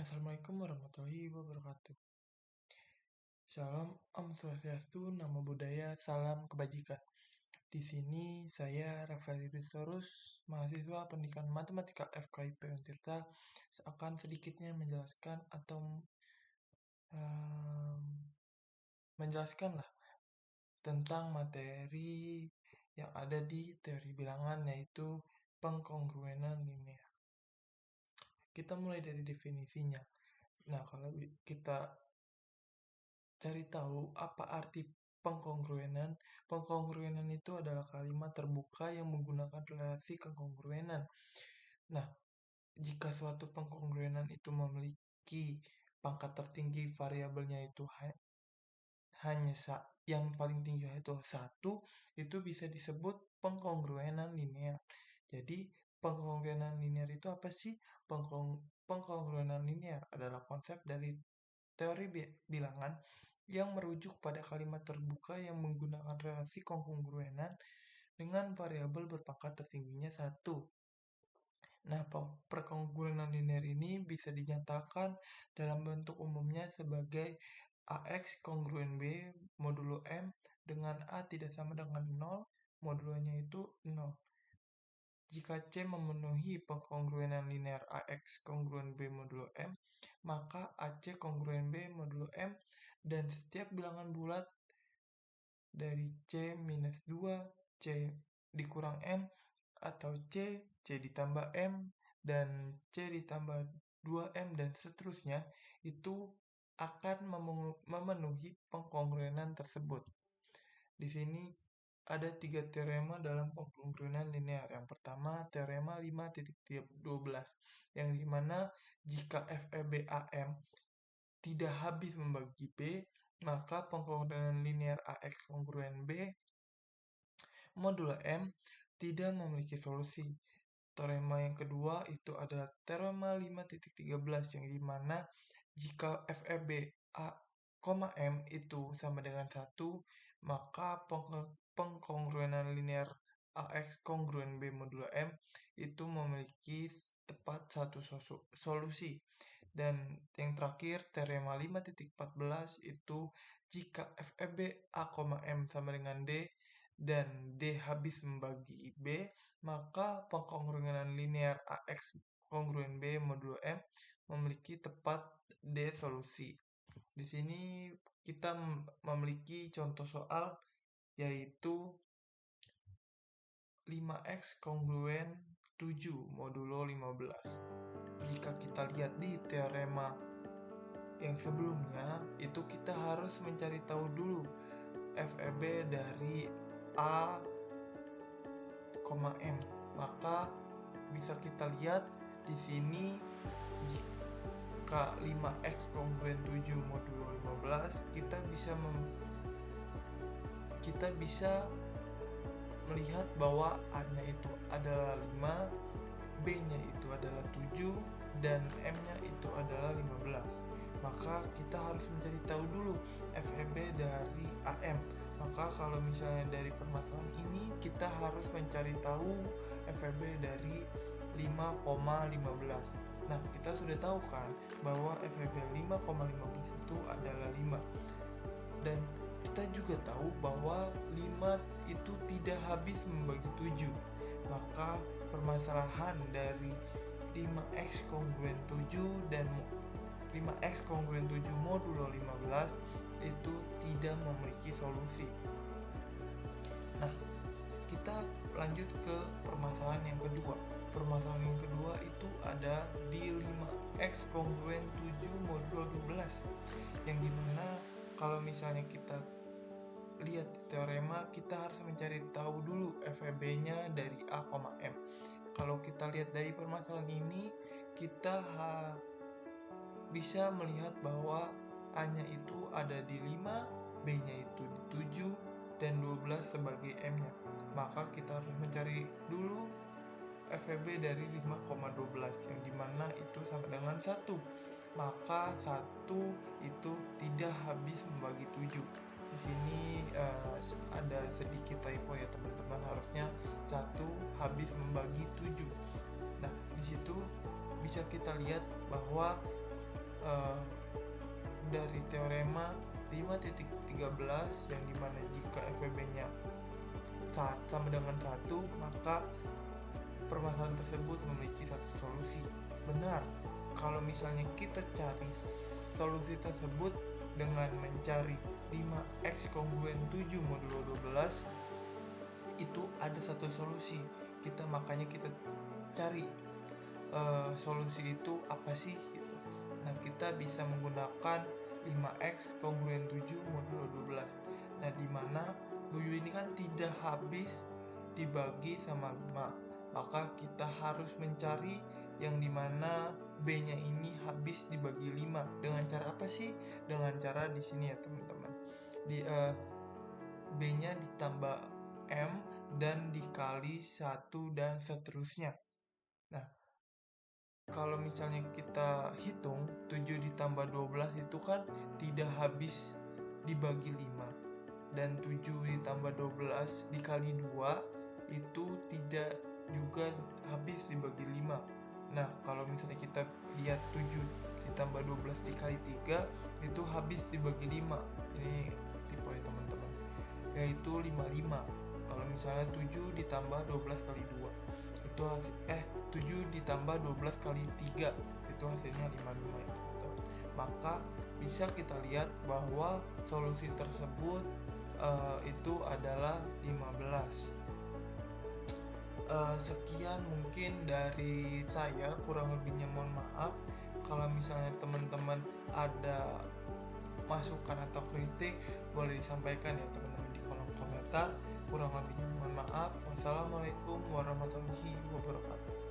Assalamualaikum warahmatullahi wabarakatuh. Shalom, Om Swastiastu, Namo Buddhaya, Salam Kebajikan. Di sini saya Rafael Rizorus, mahasiswa pendidikan matematika FKIP Untirta, akan sedikitnya menjelaskan atau menjelaskanlah tentang materi yang ada di teori bilangan, yaitu pengkongruenan linear. Kita mulai dari definisinya. Nah, kalau kita cari tahu apa arti pengkongruenan. Pengkongruenan itu adalah kalimat terbuka yang menggunakan relasi kekongruenan. Nah, jika suatu pengkongruenan itu memiliki pangkat tertinggi variabelnya itu hanya yang paling tinggi itu 1, itu bisa disebut pengkongruenan linear. Jadi, pengkongruenan linear itu apa sih? Pengkongruenan linear adalah konsep dari teori bilangan yang merujuk pada kalimat terbuka yang menggunakan relasi kongruenan dengan variabel berpangkat tertingginya 1. Nah, perkongruenan linear ini bisa dinyatakan dalam bentuk umumnya sebagai AX kongruen B modulo M dengan A tidak sama dengan 0, modulonya itu 0. Jika C memenuhi pengkongruenan linear AX kongruen B modulo M, maka AC kongruen B modulo M, dan setiap bilangan bulat dari C minus 2, C dikurang M, atau C ditambah M, dan C ditambah 2M, dan seterusnya, itu akan memenuhi pengkongruenan tersebut. Di sini ada 3 teorema dalam pengkongruenan linear. Yang pertama, teorema 5.12, yang dimana jika FEB AM tidak habis membagi B, maka pengkongruenan linear AX kongruen B modulo M tidak memiliki solusi. Teorema yang kedua itu adalah teorema 5.13, yang dimana jika FEB A, M itu sama dengan 1, maka pengkongruenan linear AX kongruen B modulo M itu memiliki tepat satu solusi. Dan yang terakhir, teorema 5.14 itu jika FEB A, M sama dengan D dan D habis membagi B, maka pengkongruenan linear AX kongruen B modulo M memiliki tepat D solusi. Di sini kita memiliki contoh soal, yaitu 5X kongruen 7 modulo 15. Jika kita lihat di teorema yang sebelumnya, itu kita harus mencari tahu dulu FEB dari A, M. Maka bisa kita lihat di sini jika 5X kongruen 7 modulo 15, kita bisa melihat bahwa A-nya itu adalah 5, B-nya itu adalah 7, dan M-nya itu adalah 15. Maka kita harus mencari tahu dulu FEB dari AM. Maka kalau misalnya dari permasalahan ini, kita harus mencari tahu FEB dari 5,15. Nah, kita sudah tahu kan bahwa FEB 5,15 itu adalah 5. Dan kita juga tahu bahwa 5 itu tidak habis membagi 7. Maka permasalahan dari 5X kongruen 7 dan 5X kongruen 7 modulo 15 itu tidak memiliki solusi. Nah, kita lanjut ke permasalahan yang kedua. Permasalahan yang kedua itu ada di 5X kongruen 7 modulo 12, yang dimana kalau misalnya kita lihat teorema, kita harus mencari tahu dulu FEB-nya dari A, M. Kalau kita lihat dari permasalahan ini, kita bisa melihat bahwa A-nya itu ada di 5, B-nya itu di 7, dan 12 sebagai M-nya. Maka kita harus mencari dulu FEB dari 5,12, yang dimana itu sama dengan 1. Maka 1 itu tidak habis membagi 7. Di sini ada sedikit typo ya teman-teman, harusnya 1 habis membagi 7. Nah, di situ bisa kita lihat bahwa eh, dari teorema 5.13 yang dimana jika FWB-nya sama dengan 1, maka permasalahan tersebut memiliki satu solusi. Benar, kalau misalnya kita cari solusi tersebut dengan mencari 5x kongruen 7 modulo 12, itu ada satu solusi. Makanya kita cari solusi itu apa sih gitu. Nah, kita bisa menggunakan 5x kongruen 7 modulo 12. Nah, dimana 7 ini kan tidak habis dibagi sama 5, maka kita harus mencari yang dimana B-nya ini habis dibagi 5. Dengan cara apa sih? Dengan cara di sini ya teman-teman. B-nya ditambah M dan dikali 1 dan seterusnya. Nah, kalau misalnya kita hitung 7 ditambah 12 itu kan tidak habis dibagi 5, dan 7 ditambah 12 dikali 2 itu tidak juga habis dibagi 5. Nah, kalau misalnya kita lihat 7 ditambah 12 dikali 3 itu habis dibagi 5. Ini tipe ya teman-teman, yaitu 55. Kalau misalnya 7 ditambah 12 kali 2 itu 7 ditambah 12 kali 3 itu hasilnya 55 ya teman-teman. Maka bisa kita lihat bahwa solusi tersebut itu adalah 15. Sekian mungkin dari saya, kurang lebihnya mohon maaf. Kalau misalnya teman-teman ada masukan atau kritik, boleh disampaikan ya teman-teman di kolom komentar. Kurang lebihnya mohon maaf. Wassalamualaikum warahmatullahi wabarakatuh.